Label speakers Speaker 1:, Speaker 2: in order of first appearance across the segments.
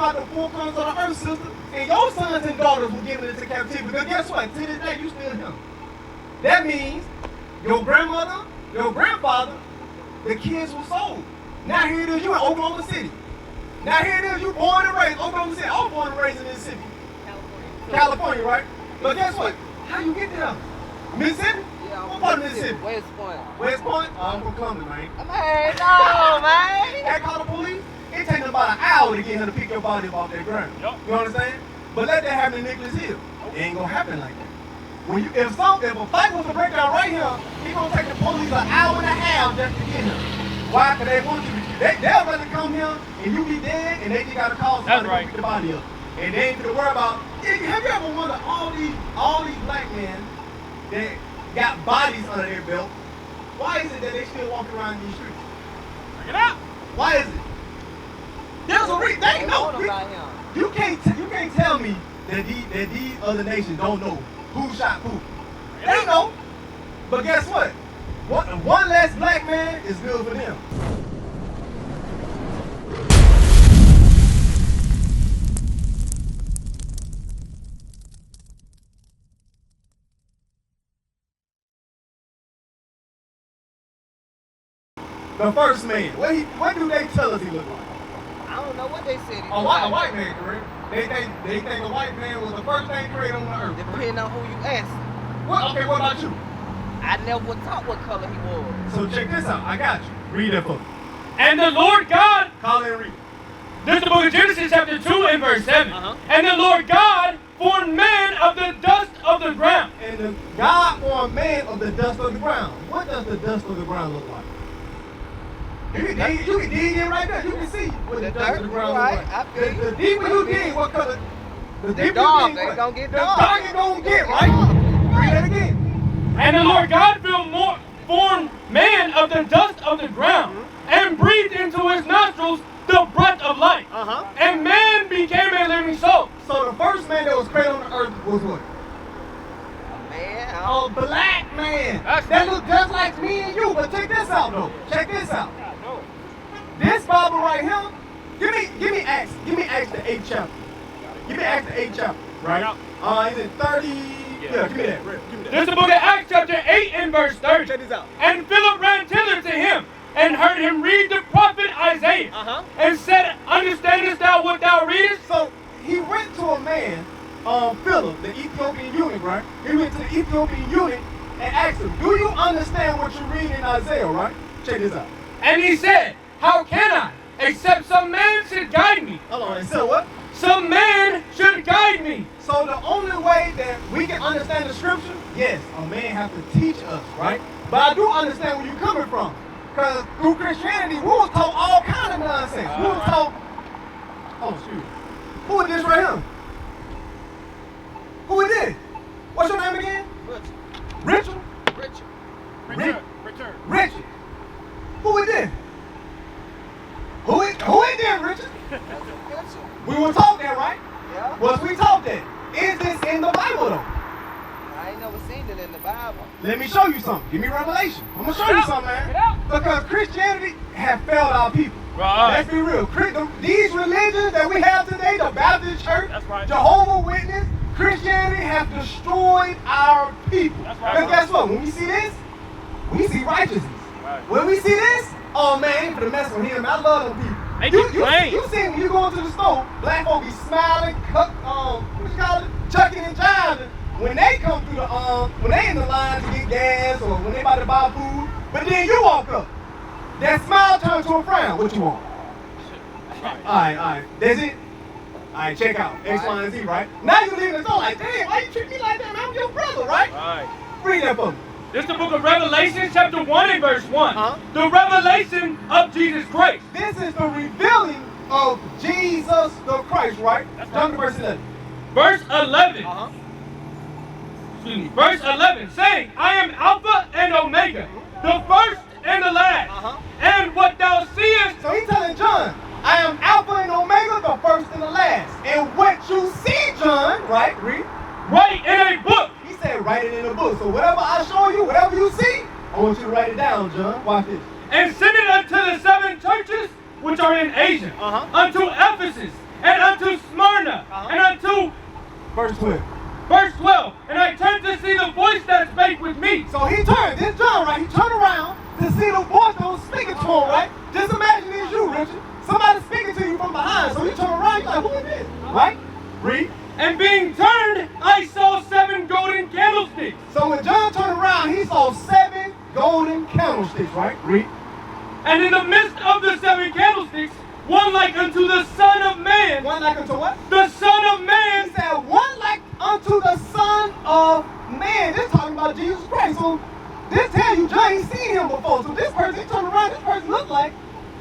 Speaker 1: about the four corners of the earth, sister, and your sons and daughters were given into captivity. Because guess what? To this day, you still him. That means your grandmother, your grandfather, the kids were sold. Now here it is, you in Oklahoma City. Now here it is, you born and raised Oklahoma City. I was born and raised in Mississippi. California, right? But guess what? How you get there? Mississippi?
Speaker 2: Yeah,
Speaker 1: what part of Mississippi?
Speaker 2: West Point.
Speaker 1: West Point? I'm from Columbus, man.
Speaker 2: Man, no, man.
Speaker 1: That call the police? It takes about an hour to get him to pick your body up off that ground. Yep. You understand? But let that happen in Nicholas Hill. It ain't gonna happen like that. When you, if a fight was to break down right here, he gonna take the police an hour and a half just to get him. Why? Because they want you to. They'll rather come here and you be dead and they just gotta call somebody to pick the body up. And they ain't gonna worry about. Have you ever wondered all these black men that got bodies under their belt? Why is it that they still walk around these streets? Bring it out. Why is it? There's a reason. They know. You can't tell me that these other nations don't know who shot who. They know. But guess what? One less black man is good for them. The first man. What do they tell us he looked like?
Speaker 2: I don't know what they said.
Speaker 1: A white man, correct? They think a white man was the first thing created on the earth.
Speaker 2: Depending on who you ask.
Speaker 1: Okay, what about you?
Speaker 2: I never taught what color he was.
Speaker 1: So check this out. I got you. Read that for me.
Speaker 3: And the Lord God,
Speaker 1: call it and read.
Speaker 3: This is the book of Genesis chapter 2 and verse 7. And the Lord God formed man of the dust of the ground.
Speaker 1: And the God formed man of the dust of the ground. What does the dust of the ground look like? You can dig in right there. You can see what the dust of the ground looks like. The deeper you dig, what color? The deeper you dig,
Speaker 2: they gonna get
Speaker 1: the
Speaker 2: dark.
Speaker 1: darker you gonna get, right? Read that again.
Speaker 3: And the Lord God formed man of the dust of the ground and breathed into his nostrils the breath of life. And man became a living soul.
Speaker 1: So the first man that was created on the earth was what?
Speaker 2: Man,
Speaker 1: a black man. That look just like me and you. But check this out though. Check this out. This Bible right here. Give me Acts the 8th chapter. Give me Acts the 8th chapter. Right? Is it 30? Yeah, give me that.
Speaker 3: This is the book of Acts chapter 8 and verse 30.
Speaker 1: Check this out.
Speaker 3: And Philip ran thither to him and heard him read the prophet Isaiah. And said, Understandest thou what thou readest?
Speaker 1: So he went to a man, Philip, the Ethiopian eunuch, right? He went to the Ethiopian eunuch and asked him, do you understand what you read in Isaiah, right? Check this out.
Speaker 3: And he said, How can I, except some man should guide me?
Speaker 1: Hold on, and so what?
Speaker 3: Some man should guide me.
Speaker 1: So the only way that we can understand the scripture, yes, a man has to teach us, right? But I do understand where you're coming from. Because through Christianity, we was taught all kind of nonsense. We was taught, oh, excuse me. Who is this right here? Who is this? What's your name again? Richard. Richard. Who is this? Who is this, Richard? We were taught that, right?
Speaker 2: Yeah.
Speaker 1: Was we taught that? Is this in the Bible, though?
Speaker 2: I ain't never seen it in the Bible.
Speaker 1: Let me show you something. Give me Revelation. I'm going to show you something, man. Because Christianity have failed our people.
Speaker 3: Right.
Speaker 1: Let's be real. These religions that we have today, the Baptist Church, Jehovah's Witness, Christianity have destroyed our people. Because guess what? When we see this, we see righteousness. When we see this, oh man, ain't for the mess with him. I love them people. You see when you go into the store, black folk be smiling, what you call it? Chucking and jiving. When they come through when they in the line to get gas or when they about to buy food, but then you walk up. That smile turns to a frown. What you want? Alright. That's it? Alright, check out. X, Y, and Z, right? Now you leaving the store like, damn, why you treat me like that, man? I'm your brother, right? Read that for me.
Speaker 3: This is the book of Revelation, chapter 1 and verse 1. The revelation of Jesus Christ.
Speaker 1: This is the revealing of Jesus the Christ, right? Jump to verse 11.
Speaker 3: Verse 11. Verse 11, saying, I am Alpha and Omega, the first and the last. And what thou seest.
Speaker 1: So he's telling John, I am Alpha and Omega, the first and the last. And what you see, John, right? Read.
Speaker 3: Write in a book.
Speaker 1: He said, write it in a book. So whatever I show you, whatever you see, I want you to write it down, John. Watch this.
Speaker 3: And send it unto the 7 churches which are in Asia, unto Ephesus, and unto Smyrna, and unto
Speaker 1: Verse 12.
Speaker 3: verse 12. And I turned to see the voice that spake with me.
Speaker 1: So he turned, this John, right? He turned around to see the voice that was speaking to him, right? Just imagine it's you, Richard. Somebody speaking to you from behind. So he turned around, he's like, who is this? Right? Read.
Speaker 3: And being turned, I saw 7 golden candlesticks.
Speaker 1: So when John turned around, he saw 7 golden candlesticks, right? Read.
Speaker 3: And in the midst of the 7 candlesticks, one like unto the Son of Man.
Speaker 1: One like unto what?
Speaker 3: The Son of Man.
Speaker 1: He said, one like unto the Son of Man. This talking about Jesus Christ. So this tells you John ain't seen him before. So this person, he turned around, this person looked like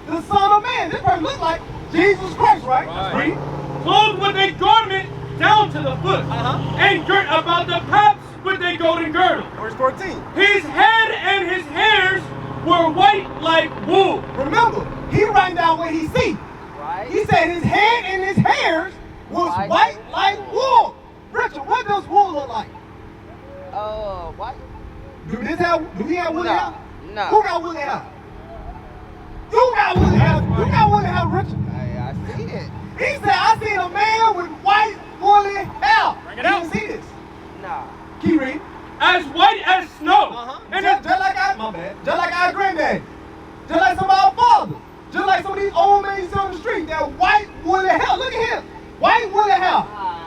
Speaker 1: the Son of Man. This person looked like Jesus Christ, right? Read.
Speaker 3: Clothed with a garment down to the foot, and girt about the paps with a golden girdle.
Speaker 1: Verse 14.
Speaker 3: His head and his hairs were white like wool.
Speaker 1: Remember, he writing down what he see.
Speaker 2: Right?
Speaker 1: He said his head and his hairs was white like wool. Richard, what does wool look like?
Speaker 2: White?
Speaker 1: Do he have woolly hair?
Speaker 2: No.
Speaker 1: Who got woolly hair? You got woolly hair. You got woolly hair, Richard.
Speaker 2: I see it.
Speaker 1: He said, I seen a man with white woolly hair.
Speaker 3: Bring it out.
Speaker 1: You see this?
Speaker 2: Nah.
Speaker 1: Keep reading.
Speaker 3: As white as snow.
Speaker 1: And just like just like our granddaddy. Just like some of our fathers. Just like some of these old men you see on the street. That white woolly hair. Look at him. White woolly hair.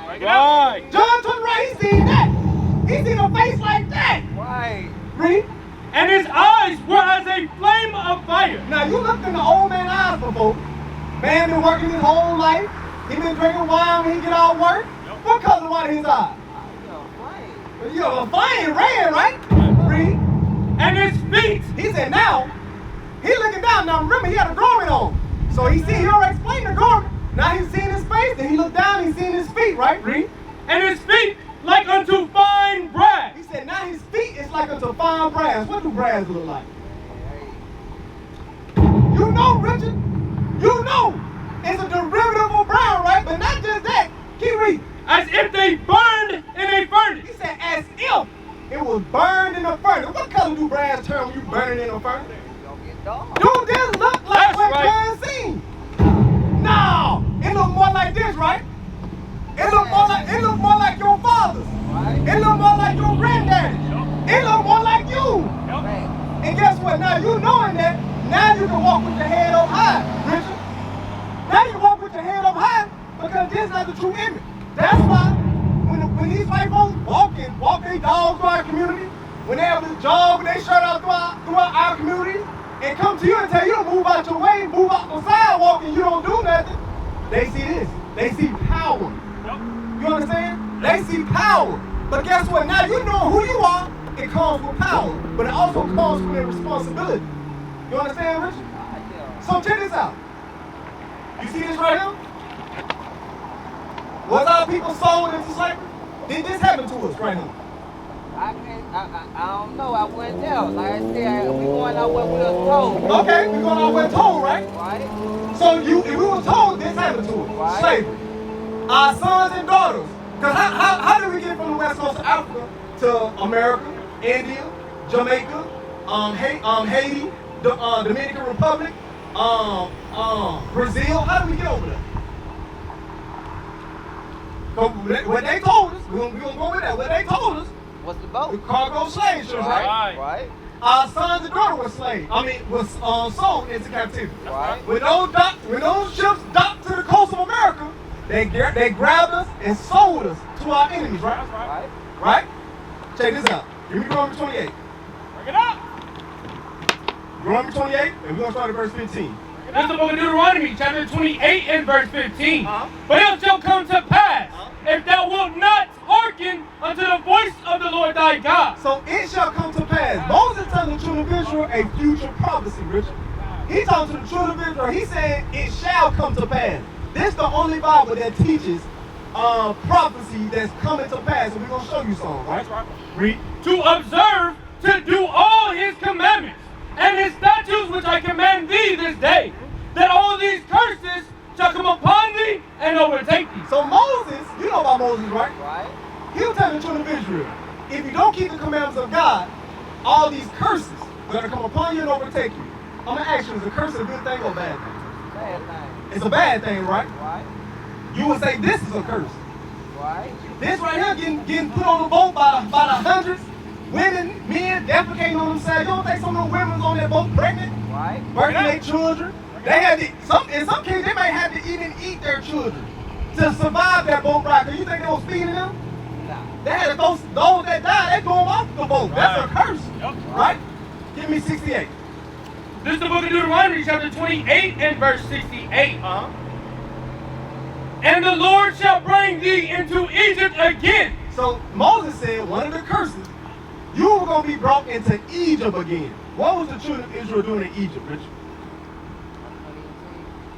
Speaker 3: Right.
Speaker 1: John turned right, he seen that. He seen a face like that.
Speaker 2: Right.
Speaker 1: Read.
Speaker 3: And his eyes were as a flame of fire.
Speaker 1: Now you looked in the old man's eyes before. Man been working his whole life. He been drinking wine when he get out of work. What color was his eyes? You know, a flame red, right? Read.
Speaker 3: And his feet.
Speaker 1: He said now, he looking down. Now remember, he had a garment on. So he already explained the garment. Now he's seeing his face, and he looked down, he's seeing his feet, right? Read.
Speaker 3: And his feet like unto fine brass.
Speaker 1: He said now his feet is like unto fine brass. What do brass look like? You know, Richard. You know. It's a derivative of brown, right? But not just that. Keep reading.
Speaker 3: As if they burned in a furnace.
Speaker 1: He said as if it was burned in a furnace. What color do brass turn when you burn it in a furnace? Dude, this look like
Speaker 3: That's
Speaker 1: what
Speaker 3: right.
Speaker 1: John seen. No, it look more like this, right? It look more like your father's. It look more like your granddaddy. It look more like you. And guess what? Now you knowing that, now you can walk with your head up high, Richard. Now you walk with your head up high because this is not the true image. That's why when these white folks walk their dogs through our community, when they have this job and they shirt out throughout our community, and come to you and tell you to move out your way, move out the sidewalk, and you don't do nothing, they see this. They see power. You understand? They see power. But guess what? Now you know who you are. It comes with power, but it also comes with a responsibility. You understand, Richard? So check this out. You see this right here? Was our people sold into slavery? Did this happen to us right here?
Speaker 2: I don't know. I went there. Like I said, we going out where we were told.
Speaker 1: Okay, we going out where told, right?
Speaker 2: Right.
Speaker 1: So if we were told this happened to us,
Speaker 2: Right.
Speaker 1: slavery. Our sons and daughters. Because how did we get from the west coast of Africa to America, India, Jamaica, Haiti, Dominican Republic, Brazil? How did we get over there? What they told us, we're going to go with that. What they told us,
Speaker 2: What's the boat?
Speaker 1: the cargo slave ships, right?
Speaker 2: Right.
Speaker 1: Our sons and daughters were slaves. Was sold into captivity.
Speaker 2: Right.
Speaker 1: When those ships docked to the coast of America, they grabbed us and sold us to our enemies, right?
Speaker 2: Right.
Speaker 1: Right? Check this out. Give me Romans 28.
Speaker 3: Bring it up.
Speaker 1: Romans 28, and we're going to start at verse 15.
Speaker 3: That's the book of Deuteronomy, chapter 28 and verse 15.
Speaker 1: Uh-huh.
Speaker 3: But it shall come to pass, if thou wilt not hearken unto the voice of the Lord thy God.
Speaker 1: So it shall come to pass. Moses telling the children of Israel a future prophecy, Richard. He talking to the children of Israel. He said it shall come to pass. This is the only Bible that teaches prophecy that's coming to pass. And we're going to show you some, right? Read.
Speaker 3: To observe, to do all his commandments, and his statutes which I command thee this day, that all these curses shall come upon thee and overtake thee.
Speaker 1: So Moses, you know about Moses, right?
Speaker 2: Right.
Speaker 1: He was telling the children of Israel, if you don't keep the commandments of God, all these curses are going to come upon you and overtake you. I'm going to ask you, is a curse a good thing or a bad thing?
Speaker 2: bad thing.
Speaker 1: It's a bad thing, right?
Speaker 2: Right.
Speaker 1: You would say this is a curse.
Speaker 2: Right.
Speaker 1: This right here getting put on the boat by the hundreds. Women, men defecating on themselves. You don't think some of the women's on that boat pregnant?
Speaker 2: Right.
Speaker 1: Birthing their children. They had to, in some cases, they may have to even eat their children to survive that boat ride. Do you think they was feeding them?
Speaker 2: Nah.
Speaker 1: They had to those that died, they threw them off the boat. That's a curse.
Speaker 3: Yep.
Speaker 1: Right? Give me 68.
Speaker 3: This is the book of Deuteronomy, chapter 28 and verse 68. And the Lord shall bring thee into Egypt again.
Speaker 1: So Moses said one of the curses, you were going to be brought into Egypt again. What was the children of Israel doing in Egypt, Richard?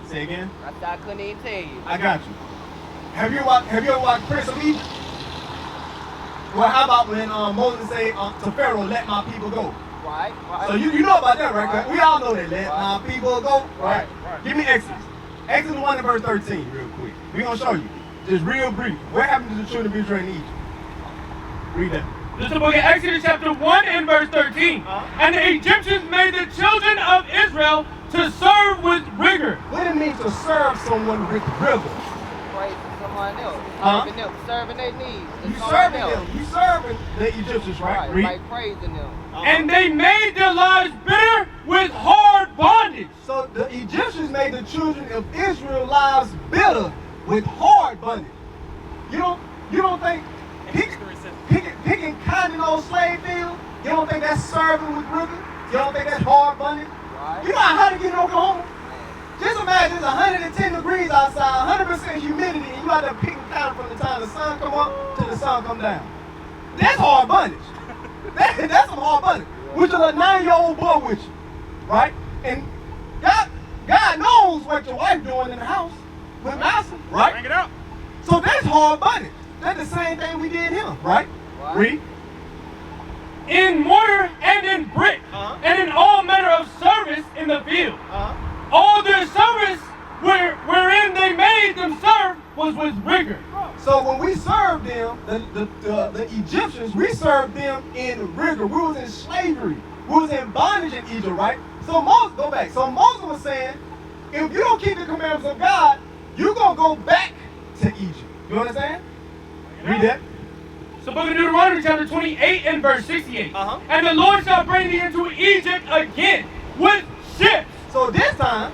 Speaker 1: Say again?
Speaker 2: I couldn't even tell you.
Speaker 1: I got you. Have you ever watched Prince of Egypt? Well, how about when Moses said to Pharaoh, let my people go?
Speaker 2: Right.
Speaker 1: So you know about that, right? Right. We all know that. Let my people go. Right. Give me Exodus. Exodus 1 and verse 13 real quick. We're going to show you. Just real brief. What happened to the children of Israel in Egypt? Read that.
Speaker 3: This is the book of Exodus chapter 1 and verse 13. And the Egyptians made the children of Israel to serve with rigor.
Speaker 1: What does it mean to serve someone with rigor?
Speaker 2: Praise to someone else. Serving their needs.
Speaker 1: You serving them. You serving the Egyptians, right?
Speaker 2: Right. Like praising them.
Speaker 3: And they made their lives bitter with hard bondage.
Speaker 1: So the Egyptians made the children of Israel lives bitter with hard bondage. You don't think picking cotton in those slave fields, you don't think that's serving with rigor? You don't think that's hard bondage?
Speaker 2: Right.
Speaker 1: You know how to get in Oklahoma? Just imagine it's 110 degrees outside, 100% humidity, and you out there picking cotton from the time the sun come up to the sun come down. That's hard bondage. That's some hard bondage. With your little 9-year-old boy with you, right? And God knows what your wife doing in the house with master, right?
Speaker 3: Bring it out.
Speaker 1: So that's hard bondage. That's the same thing we did here, right? Read.
Speaker 3: In mortar and in brick, and in all manner of service in the field. All their service wherein they made them serve was with rigor.
Speaker 1: So when we served them, the Egyptians, we served them in rigor. We was in slavery. We was in bondage in Egypt, right? So Moses, go back. So Moses was saying, if you don't keep the commandments of God, you're going to go back to Egypt. You understand? Read that.
Speaker 3: So book of Deuteronomy chapter 28 and verse 68. And the Lord shall bring thee into Egypt again with ships.
Speaker 1: So this time,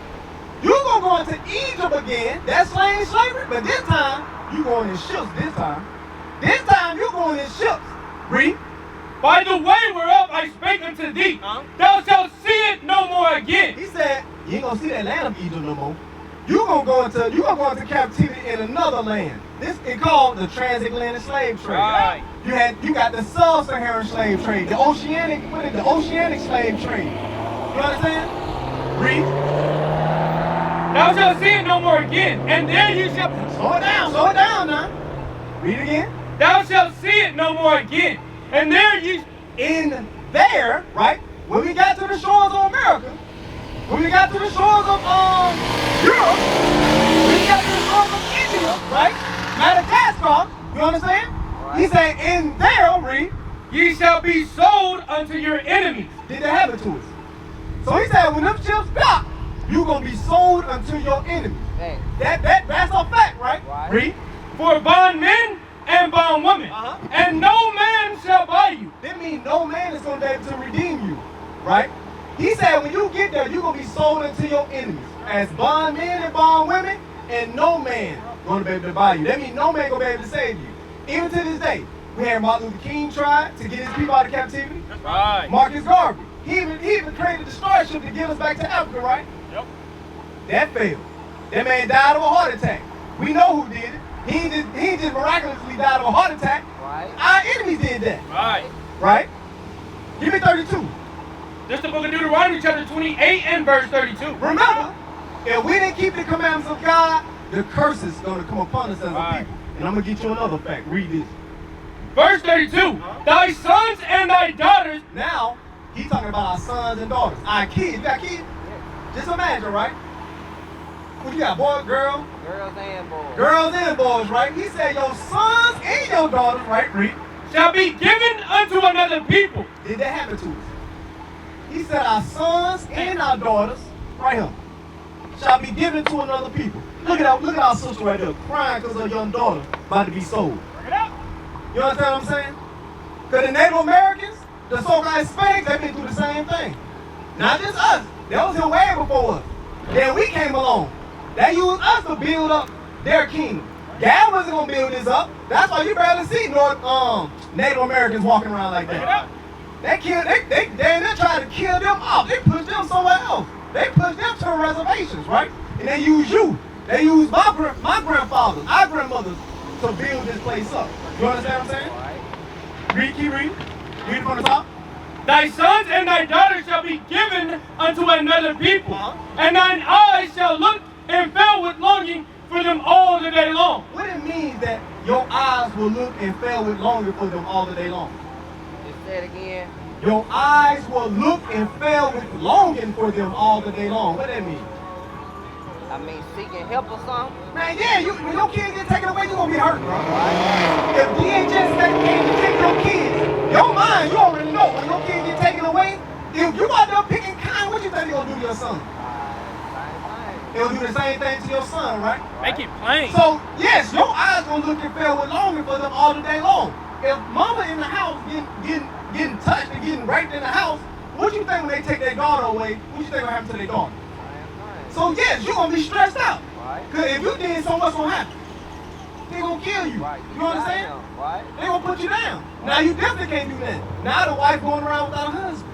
Speaker 1: you're going to go into Egypt again. That's slavery. But this time, you're going in ships this time. This time, you're going in ships. Read.
Speaker 3: By the way whereof I spake unto thee, thou shalt see it no more again.
Speaker 1: He said, you ain't going to see that land of Egypt no more. You're going to go into captivity in another land. This is called the transatlantic slave trade.
Speaker 3: Right.
Speaker 1: You got the sub-Saharan slave trade, the oceanic slave trade. You understand? Read.
Speaker 3: Thou shalt see it no more again, and there you shall...
Speaker 1: Slow it down now. Read again.
Speaker 3: Thou shalt see it no more again, and there you...
Speaker 1: In there, right, when we got to the shores of America, when we got to the shores of Europe, when we got to the shores of India, right, Madagascar, you understand? Right. He said, in there, read,
Speaker 3: ye shall be sold unto your enemies.
Speaker 1: Did they have it to us? So he said, when them ships dock, you're going to be sold unto your enemies.
Speaker 2: Hey.
Speaker 1: That's a fact, right? Read.
Speaker 3: For bondmen and bondwomen, and no man shall buy you.
Speaker 1: That means no man is going to be able to redeem you, right? He said when you get there, you're going to be sold unto your enemies as bondmen and bondwomen, and no man going to be able to buy you. That means no man going to be able to save you. Even to this day, we had Martin Luther King tried to get his people out of captivity.
Speaker 3: Right.
Speaker 1: Marcus Garvey. He even created the starship to get us back to Africa, right?
Speaker 3: Yep.
Speaker 1: That failed. That man died of a heart attack. We know who did it. He ain't just miraculously died of a heart attack.
Speaker 2: Right.
Speaker 1: Our enemies did that.
Speaker 3: Right.
Speaker 1: Right? Give me 32.
Speaker 3: This is the book of Deuteronomy chapter 28 and verse 32.
Speaker 1: Remember, if we didn't keep the commandments of God, the curse is going to come upon us as a people. And I'm going to get you another fact. Read this.
Speaker 3: Verse 32. Thy sons and thy daughters.
Speaker 1: Now, he's talking about our sons and daughters. Our kids. You got kids? Yeah. Just imagine, right? What you got, boy, girl?
Speaker 2: Girls and boys.
Speaker 1: Girls and boys, right? He said your sons and your daughters, right? Read.
Speaker 3: Shall be given unto another people.
Speaker 1: Did that happen to us? He said our sons and our daughters, right here, shall be given to another people. Look at our sister right there crying because her young daughter about to be sold. You understand what I'm saying? Because the Native Americans, the so-called Hispanics, they've been through the same thing. Not just us. They was here way before us. Then we came along. They used us to build up their kingdom. God wasn't going to build this up. That's why you barely see Native Americans walking around like that. They tried to kill them off. They pushed them somewhere else. They pushed them to reservations, right? And they use you. They use my grandfathers, our grandmothers to build this place up. You understand what I'm saying? Keep reading. Read it from the top.
Speaker 3: Thy sons and thy daughters shall be given unto another people, and thine eyes shall look and fail with longing for them all the day long.
Speaker 1: What it means that your eyes will look and fail with longing for them all the day long?
Speaker 2: Just say it again.
Speaker 1: Your eyes will look and fail with longing for them all the day long. What that mean?
Speaker 2: I mean, seeking help or something?
Speaker 1: Man, yeah, when your kids get taken away, you're going to be hurt, bro. If DHS came to take your kids, your mind, you already know. When your kids get taken away, if you out there picking kind, what you think they're going to do to your son? They'll do the same thing to your son, right?
Speaker 3: Make it plain.
Speaker 1: So, yes, your eyes going to look and fail with longing for them all the day long. If mama in the house getting touched and getting raped in the house, what you think when they take their daughter away, what you think will happen to their daughter? So yes, you're gonna be stressed out. Cause if you did so, what's gonna happen? They gonna kill you. You understand? They gonna put you down. Now you definitely can't do that. Now the wife going around without a husband.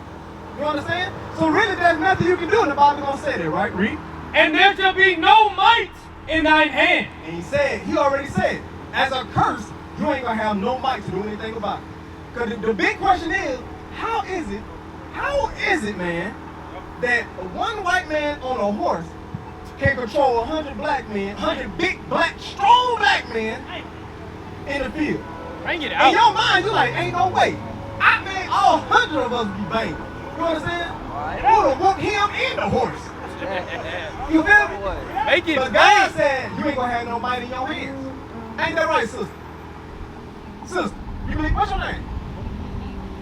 Speaker 1: You understand? So really there's nothing you can do, and the Bible gonna say that, right? Read.
Speaker 3: And there shall be no might in thine hand.
Speaker 1: And he already said, as a curse, you ain't gonna have no might to do anything about it. Cause the big question is, how is it, man, that one white man on a horse can control 100 black men, 100 big black, strong black men in the field?
Speaker 3: Bring it out.
Speaker 1: In your mind, you like, ain't no way. I mean, all 100 of us be banging. You understand? You would whoop him and the horse. You feel me?
Speaker 3: Make it
Speaker 1: But God said, you ain't gonna have no might in your hands. Ain't that right, sister? Sister, you believe, what's your name?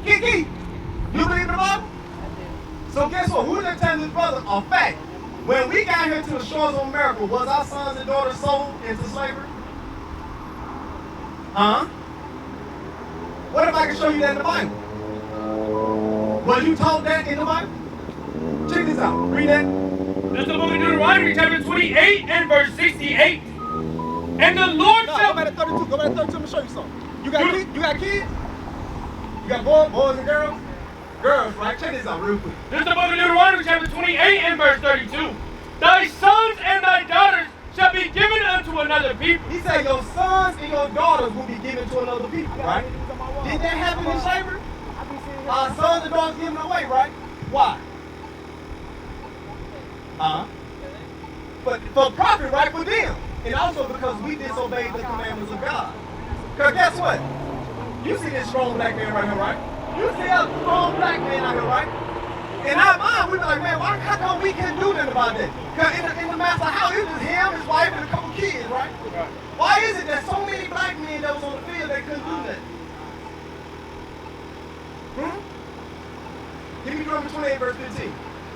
Speaker 1: Kiki. You believe in the Bible? So guess what? Who's that telling this brother a fact? When we got here to the shores of America, was our sons and daughters sold into slavery? What if I can show you that in the Bible? Was you taught that in the Bible? Check this out. Read that.
Speaker 3: This is the book of Deuteronomy, chapter 28 and verse 68. And the Lord shall...
Speaker 1: Go back to 32. Go back to 32. Let me show you something. You got kids? You got boys and girls? Girls, right? Check this out real quick.
Speaker 3: This is the book of Deuteronomy, chapter 28 and verse 32. Thy sons and thy daughters shall be given unto another people.
Speaker 1: He said your sons and your daughters will be given to another people, right? Did that happen in slavery? Our sons and daughters given away, right? Why? But for profit, right, for them. And also because we disobeyed the commandments of God. Because guess what? You see this strong black man right here, right? You see a strong black man out here, right? In our mind, we be like, man, how come we can't do nothing about that? Because in the master house, it was just him, his wife, and a couple kids, right? Why is it that so many black men that was on the field, they couldn't do that? Give me Deuteronomy 28, verse 15.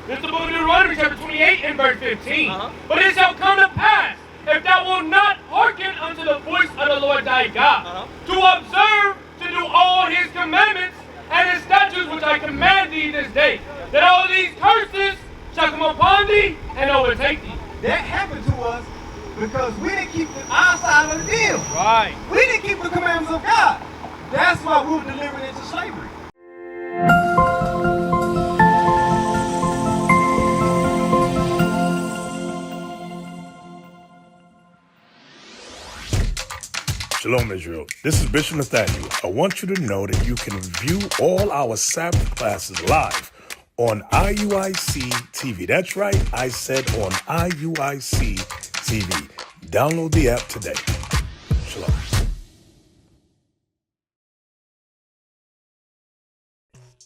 Speaker 3: This is the book of Deuteronomy, chapter 28 and verse 15. But it shall come to pass, if thou wilt not hearken unto the voice of the Lord thy God, to observe to do all his commandments and his statutes which I command thee this day, that all these curses shall come upon thee and overtake thee.
Speaker 1: That happened to us because we didn't keep our side of the deal.
Speaker 3: Right.
Speaker 1: We didn't keep the commandments of God. That's why we were delivered into slavery.
Speaker 4: Shalom, Israel. This is Bishop Nathaniel. I want you to know that you can view all our Sabbath classes live on IUIC TV. That's right, I said on IUIC TV. Download the app today. Shalom.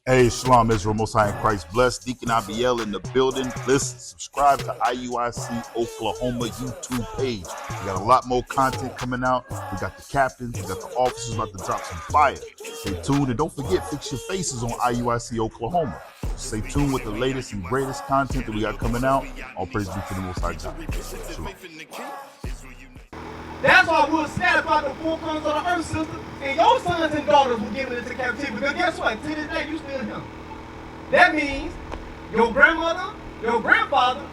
Speaker 5: Hey, Shalom Israel, Most High in Christ blessed. Deacon Abiel in the building. Listen, subscribe to IUIC Oklahoma YouTube page. We got a lot more content coming out. We got the captains, we got the officers about to drop some fire. Stay tuned and don't forget, fix your faces on IUIC Oklahoma. Stay tuned with the latest and greatest content that we got coming out. All praise be to the Most High God. Shalom.
Speaker 1: That's why we'll scatter about the four corners of the earth, sister. And your sons and daughters were given into captivity. Because guess what? To this day, you still him. That means your grandmother, your grandfather,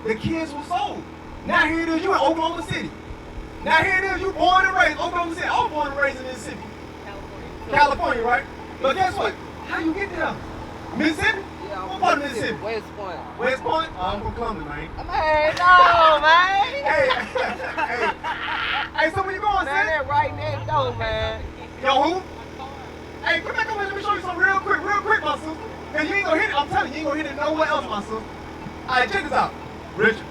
Speaker 1: the kids were sold. Now here it is, you in Oklahoma City. Now here it is, you born and raised Oklahoma City. I was born and raised in this city. California, right? But guess what? How you get there? Mississippi?
Speaker 2: Yeah,
Speaker 1: What part of Mississippi?
Speaker 2: West Point.
Speaker 1: West Point? I'm from Columbus, man.
Speaker 2: Man, no, man.
Speaker 1: Hey, so where you going,
Speaker 2: Man,
Speaker 1: sis?
Speaker 2: that right next door, man.
Speaker 1: Yo, who? Hey, come back over here. Let me show you something real quick, my sister. Cause you ain't gonna hit it. I'm telling you, you ain't gonna hit it nowhere else, my sister. Alright, check this out. Richard.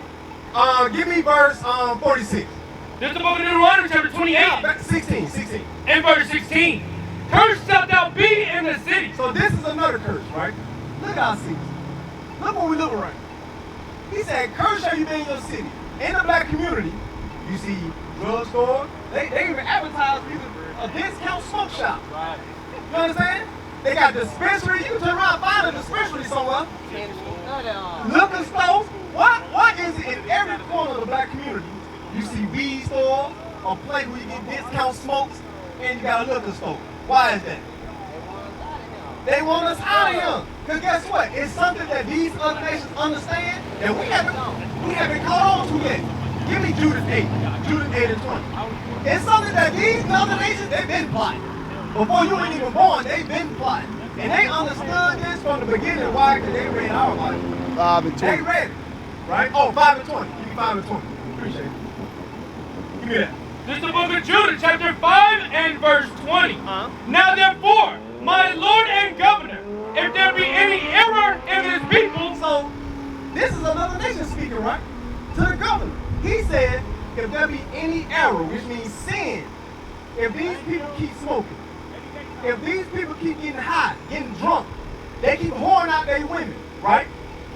Speaker 1: Give me verse 46.
Speaker 3: This is the book of Deuteronomy, chapter 28,
Speaker 1: 16.
Speaker 3: and verse 16. Cursed shalt thou be in the city.
Speaker 1: So this is another curse, right? Look at our cities. Look what we look around. He said, curse shall you be in your city. In the black community, you see drugstore. They even advertise people a discount smoke shop.
Speaker 3: Right.
Speaker 1: You understand? They got dispensary. You can turn around and find a dispensary somewhere. Liquor stores. What is it in every corner of the black community? You see weed stores, a place where you get discount smokes, and you got a liquor store. Why is that? They want us out of here. Because guess what? It's something that these other nations understand that we haven't caught on to yet. Give me Judas 8. Judas 8 and 20. It's something that these other nations, they've been plotting. Before you ain't even born, they've been plotting. And they understood this from the beginning. Why? Because they read our Bible.
Speaker 6: 5 and 20.
Speaker 1: They read it. Right? Oh, 5 and 20. Give me 5 and 20. Appreciate it. Give me that.
Speaker 3: This is the book of Judah, chapter 5 and verse 20. Now therefore, my Lord and Governor, if there be any error in this people,
Speaker 1: So, this is another nation speaking, right? To the governor. He said, if there be any error, which means sin, if these people keep smoking, if these people keep getting high, getting drunk, they keep whoring out their women, right?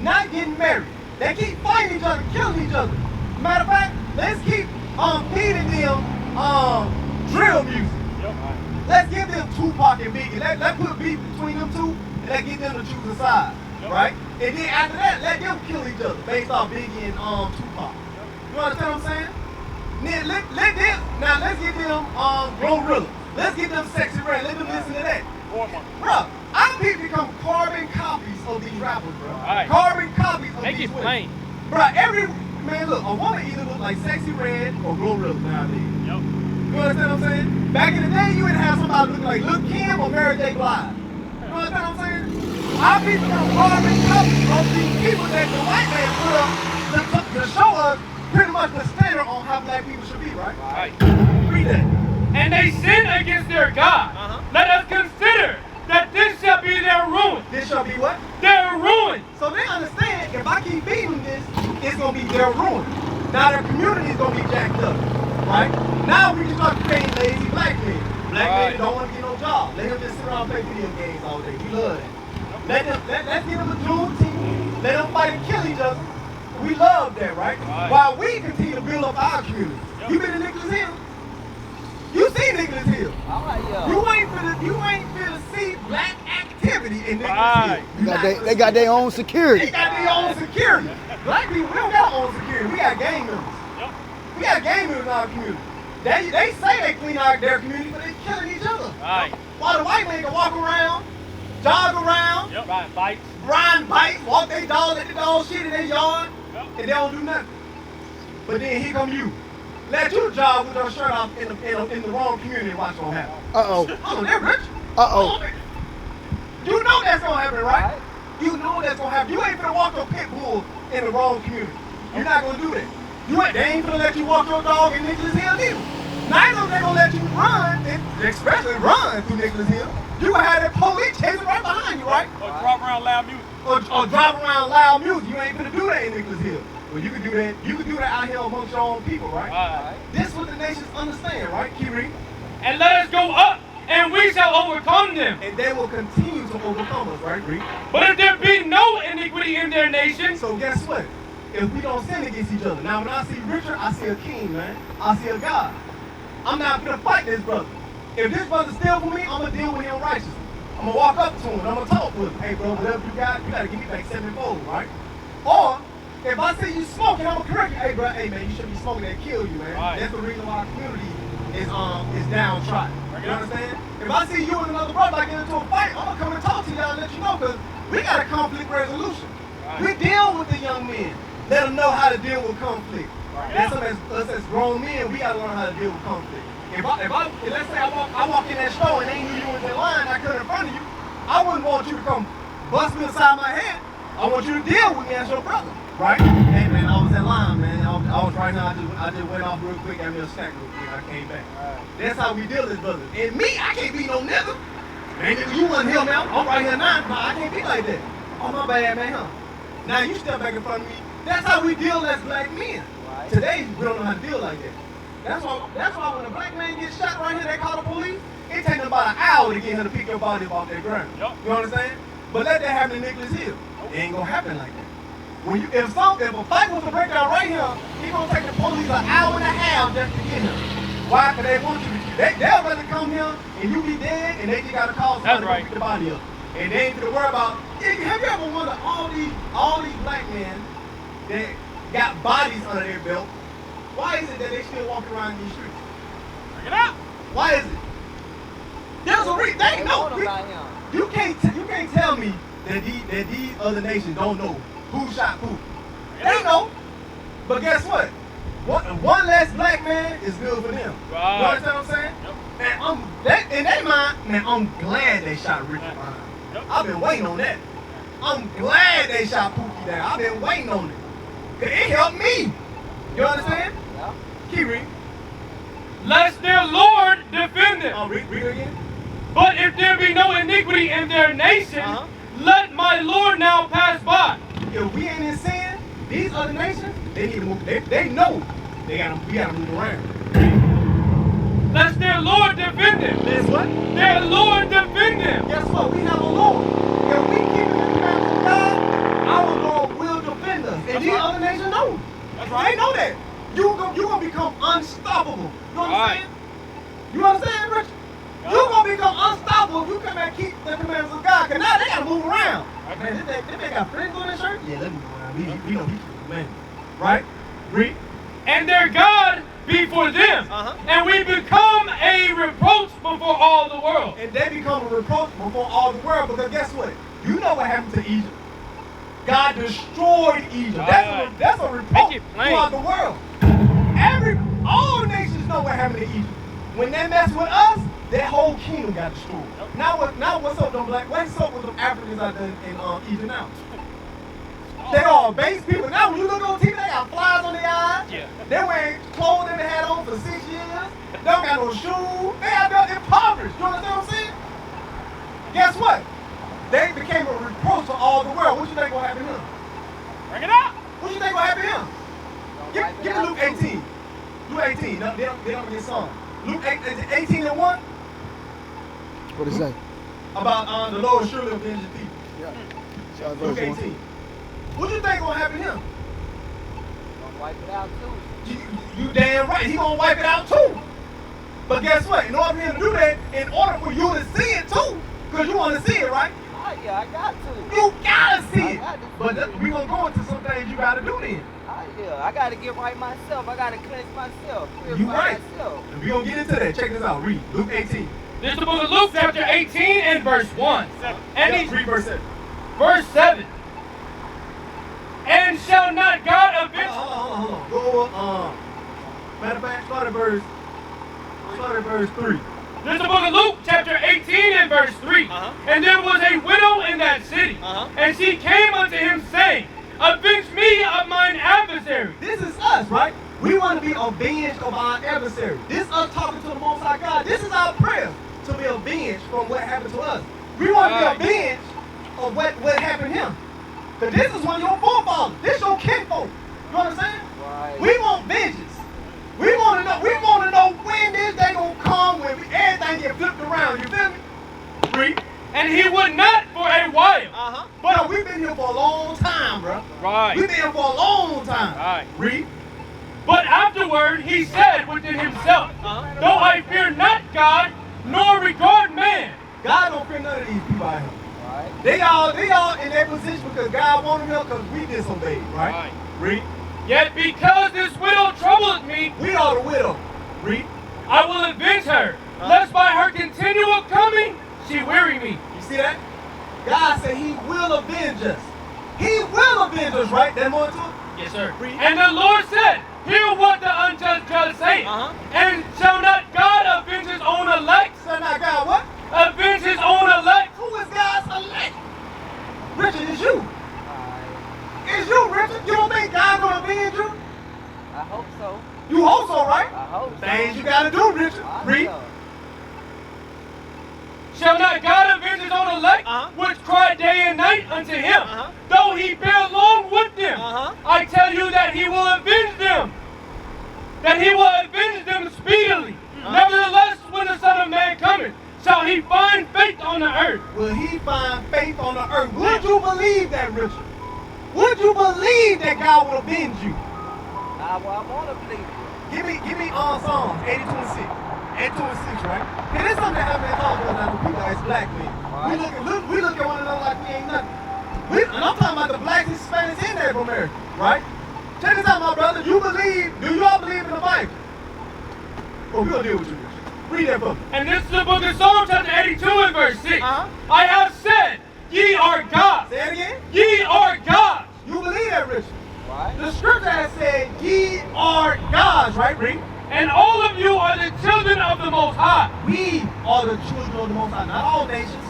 Speaker 1: Not getting married. They keep fighting each other, killing each other. Matter of fact, let's keep feeding them drill music. Let's give them Tupac and Biggie. Let's put beef between them two, and let's get them to choose a side, right? And then after that, let them kill each other based off Biggie and Tupac. You understand what I'm saying? Then let them, now let's get them Glorilla. Let's get them Sexy Red. Let them listen to that. Bro, our people become carbon copies of these rappers, bro.
Speaker 3: Right.
Speaker 1: Carbon copies of
Speaker 3: make
Speaker 1: these
Speaker 3: it
Speaker 1: women.
Speaker 3: plain.
Speaker 1: Bro, man, look, a woman either look like Sexy Red or Glorilla nowadays.
Speaker 3: Yep.
Speaker 1: You understand what I'm saying? Back in the day, you would have somebody look like Lil Kim or Mary J. Blige. You understand what I'm saying? Our people become carbon copies of these people that the white man put up to show us pretty much the standard on how black people should be, right?
Speaker 3: Right.
Speaker 1: Read that.
Speaker 3: And they sin against their God. Let us consider that this shall be their ruin.
Speaker 1: This shall be what?
Speaker 3: Their ruin.
Speaker 1: So they understand if I keep feeding this, it's going to be their ruin. Now their community is going to be jacked up, right? Now we can start creating lazy black men. Black men don't want to get no job. Let them just sit around and play video games all day. We love that. Let's give them a June team. Let them fight and kill each other. We love that, right? While we continue to build up our community. You been to Nicholas Hill? You see Nicholas Hill. You ain't finna see black activity in Nicholas Hill.
Speaker 6: They got their own security.
Speaker 1: They got their own security. Black people, we don't got our own security. We got gang members. We got gang members in our community. They say they clean out their community, but they killing each other.
Speaker 3: Right.
Speaker 1: While the white man can walk around, jog around, ride bikes, walk their dog, let the dog shit in their yard, and they don't do nothing. But then here come you. Let you jog with your shirt off in the wrong community and watch what's gonna happen. Oh, they're rich. You know that's gonna happen, right? You know that's gonna happen. You ain't finna walk your pit bull in the wrong community. You're not gonna do that. They ain't gonna let you walk your dog in Nicholas Hill either. Neither of them gonna let you run, especially run through Nicholas Hill. You gonna have that police chasing right behind you, right?
Speaker 3: Or drive around loud music.
Speaker 1: Or drive around loud music. You ain't gonna do that in Nicholas Hill. Well, you can do that. You can do that out here amongst your own people, right? This is what the nations understand, right? Keep reading.
Speaker 3: And let us go up, and we shall overcome them.
Speaker 1: And they will continue to overcome us, right? Read.
Speaker 3: But if there be no iniquity in their nation,
Speaker 1: So guess what? If we don't sin against each other. Now when I see Richard, I see a king, man. I see a God. I'm not gonna fight this brother. If this brother steals from me, I'm gonna deal with him righteously. I'm gonna walk up to him. I'm gonna talk to him. Hey, bro, whatever you gotta give me back 7-fold, right? Or if I see you smoking, I'm gonna correct you. Hey, bro, hey man, you shouldn't be smoking. That kill you, man.
Speaker 3: Right.
Speaker 1: That's the reason why our community is downtrodden. You understand? If I see you and another brother like get into a fight, I'm gonna come and talk to y'all and let you know, because we got a conflict resolution.
Speaker 3: Right.
Speaker 1: We deal with the young men. Let them know how to deal with conflict.
Speaker 3: Right.
Speaker 1: That's something us as grown men, we gotta learn how to deal with conflict. If let's say I walk in that store and they knew you was in line, I cut in front of you, I wouldn't want you to come bust me inside my head. I want you to deal with me as your brother, right? Hey man, I was in line, man. I was right now. I just went off real quick, got me a snack real quick. I came back.
Speaker 3: Right.
Speaker 1: That's how we deal as brothers. And me, I can't be no nigga. Man, nigga, you wasn't here, man. I'm right here now. Nah, I can't be like that. Oh my bad, man, huh? Now you step back in front of me. That's how we deal as black men.
Speaker 2: Right.
Speaker 1: Today we don't know how to deal like that. That's why when a black man gets shot right here, they call the police. It takes them about an hour to get him to pick your body up off that ground.
Speaker 3: Yep.
Speaker 1: You understand? But let that happen in Nicholas Hill. It ain't gonna happen like that. When you if a fight was to break out right here, he gonna take the police an hour and a half just to get him. Why? Because they want you to. They'll rather come here and you be dead and they just gotta call somebody to pick the body up. And they ain't gonna worry about. Have you ever wondered all these black men that got bodies under their belt? Why is it that they still walk around in these streets?
Speaker 3: Bring it out.
Speaker 1: Why is it? There's a reason. They know.
Speaker 2: want about him.
Speaker 1: You can't tell me that these other nations don't know who shot who. They know. But guess what? One less black man is good for them.
Speaker 3: Right.
Speaker 1: You understand what I'm saying?
Speaker 3: Yep.
Speaker 1: And in their mind, man, I'm glad they shot Richard Brown.
Speaker 3: Yep.
Speaker 1: I've been waiting on that. I'm glad they shot Pookie down. I've been waiting on it. 'Cause it helped me. You understand?
Speaker 2: Yeah.
Speaker 1: Keep reading.
Speaker 3: Lest their Lord defend them.
Speaker 1: Read it again.
Speaker 3: But if there be no iniquity in their nation, let my Lord now pass by.
Speaker 1: If we ain't in sin, these other nations, they need to move. They know we gotta move around.
Speaker 3: Lest their Lord defend them.
Speaker 1: That's what?
Speaker 3: Their Lord defend them.
Speaker 1: Guess what? We have a Lord. If we keep the commandments of God, our Lord will defend us. And these other nations know.
Speaker 3: That's right.
Speaker 1: They know that. You're gonna become unstoppable. You understand?
Speaker 3: Right.
Speaker 1: You understand, Richard?
Speaker 3: Yeah.
Speaker 1: You're gonna become unstoppable if you come and keep the commandments of God. Because now they gotta move around.
Speaker 3: Okay.
Speaker 1: Man, they got friends on their shirt? Yeah, let me go around. We know he's the man. Right? Read.
Speaker 3: And their God be for them. And we become a reproach before all the world.
Speaker 1: And they become a reproach before all the world, because guess what? You know what happened to Egypt. God destroyed Egypt.
Speaker 3: Right.
Speaker 1: That's a reproach
Speaker 3: Make it plain.
Speaker 1: throughout the world. All nations know what happened to Egypt. When they mess with us, that whole kingdom got destroyed.
Speaker 3: Yep.
Speaker 1: Now what's up, them black? What's up with them Africans out there in Egypt now? They all base people. Now when you look on TV, they got flies on their eyes.
Speaker 3: Yeah.
Speaker 1: They wearing clothes they had on for 6 years. They don't got no shoes. They out there impoverished. You understand what I'm saying? Guess what? They became a reproach to all the world. What you think gonna happen to them?
Speaker 3: Bring it out.
Speaker 1: What you think gonna happen to him? Give me Luke 18. Luke 18. No, they don't get song. Luke 18 and 1
Speaker 6: What is that?
Speaker 1: about the Lord surely avenge the people.
Speaker 6: Yeah.
Speaker 1: Luke
Speaker 6: Verse
Speaker 1: 18. What you think gonna happen to him?
Speaker 2: Gonna wipe it out too.
Speaker 1: You damn right. He gonna wipe it out too. But guess what? In order for him to do that, in order for you to see it too, because you want to see it, right?
Speaker 2: Oh yeah, I got to.
Speaker 1: You gotta see
Speaker 2: I
Speaker 1: it.
Speaker 2: got to.
Speaker 1: But we gonna go into some things you gotta do then.
Speaker 2: Oh yeah, I gotta get right myself. I gotta cleanse myself.
Speaker 1: You
Speaker 2: Purify
Speaker 1: right.
Speaker 2: myself.
Speaker 1: And we gonna get into that. Check this out. Read Luke 18.
Speaker 3: This is the book of Luke, chapter 18 and verse 1. And
Speaker 1: Yep, read verse 7.
Speaker 3: verse 7. And shall not God avenge...
Speaker 1: Hold on. Go matter of fact, start at verse 3.
Speaker 3: This is the book of Luke, chapter 18 and verse 3. And there was a widow in that city. And she came unto him, saying, Avenge me of mine adversary.
Speaker 1: This is us, right? We want to be avenged of our adversary. This is us talking to the Most High God. This is our prayer, to be avenged from what happened to us. We want to be avenged of what happened to him. Because this is one of your forefathers. This is your kinfolk. You understand?
Speaker 2: Right.
Speaker 1: We want vengeance. We want to know when this day gonna come, when everything get flipped around. You feel me? Read.
Speaker 3: And he would not for a while.
Speaker 1: But no, we've been here for a long time, bro.
Speaker 3: Right.
Speaker 1: We've been here for a long time.
Speaker 3: Right.
Speaker 1: Read.
Speaker 3: But afterward he said within himself, Though I fear not God, nor regard man,
Speaker 1: God don't fear none of these people out here.
Speaker 2: Right.
Speaker 1: They all in their position because God wanted them because we disobeyed, right? Read.
Speaker 3: Yet because this widow troubleth me,
Speaker 1: We are the widow. Read.
Speaker 3: I will avenge her, lest by her continual coming she weary me.
Speaker 1: You see that? God said he will avenge us. He will avenge us, right? That more to it?
Speaker 3: Yes, sir. And the Lord said, hear what the unjust judge saith. And shall not God avenge his own elect?
Speaker 1: Shall not God what?
Speaker 3: Avenge his own elect?
Speaker 1: Who is God's elect? Richard, it's you. It's you, Richard. You don't think God's gonna avenge you?
Speaker 2: I hope so.
Speaker 1: You hope so, right?
Speaker 2: I hope so.
Speaker 1: Things you gotta do, Richard.
Speaker 2: I
Speaker 1: Read.
Speaker 2: know.
Speaker 3: Shall not God avenge his own elect, which cry day and night unto him, though he bear long with them? I tell you that he will avenge them, that he will avenge them speedily. Nevertheless, when the Son of Man cometh, shall he find faith on the earth?
Speaker 1: Will he find faith on the earth? Would you believe that, Richard? Would you believe that God will avenge you?
Speaker 2: I want to believe it.
Speaker 1: Give me Psalms 82 and 6. 82 and 6, right? Cause there's something that happened in Hollywood now with people as black men.
Speaker 2: Right.
Speaker 1: We look at one another like we ain't nothing. And I'm talking about the blacks and Hispanics in there from America, right? Check this out, my brother. Do you all believe in the Bible? Well, we'll deal with you. Read that book.
Speaker 3: And this is the book of Psalms, chapter 82 and verse 6. I have said, ye are gods.
Speaker 1: Say it again.
Speaker 3: Ye are gods.
Speaker 1: You believe that, Richard?
Speaker 2: Right.
Speaker 1: The scripture has said, ye are gods, right, Reed?
Speaker 3: And all of you are the children of the Most High.
Speaker 1: We are the children of the Most High, not all nations.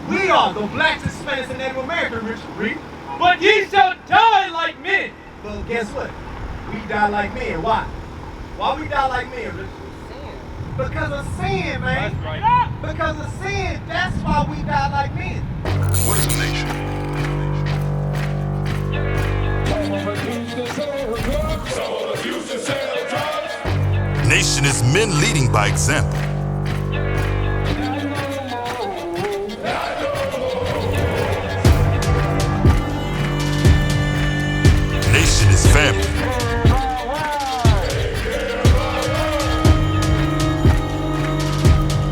Speaker 1: We are the blacks, Hispanics, and Native American, Richard. Reed.
Speaker 3: But ye shall die like men.
Speaker 1: But guess what? We die like men. Why? Why we die like men, Richard?
Speaker 2: Sin.
Speaker 1: Because of sin, man.
Speaker 3: That's right.
Speaker 1: Because of sin, that's why we die like men.
Speaker 4: What is a nation?
Speaker 5: Nation is men leading by example. Nation is family.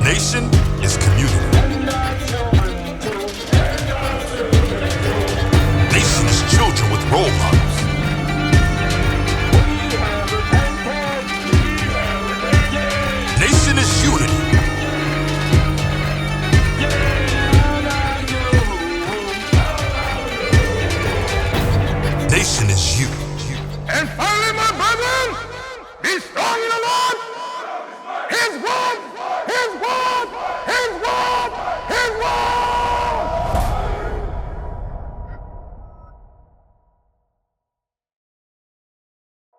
Speaker 5: Nation is community. Nation is children with role models.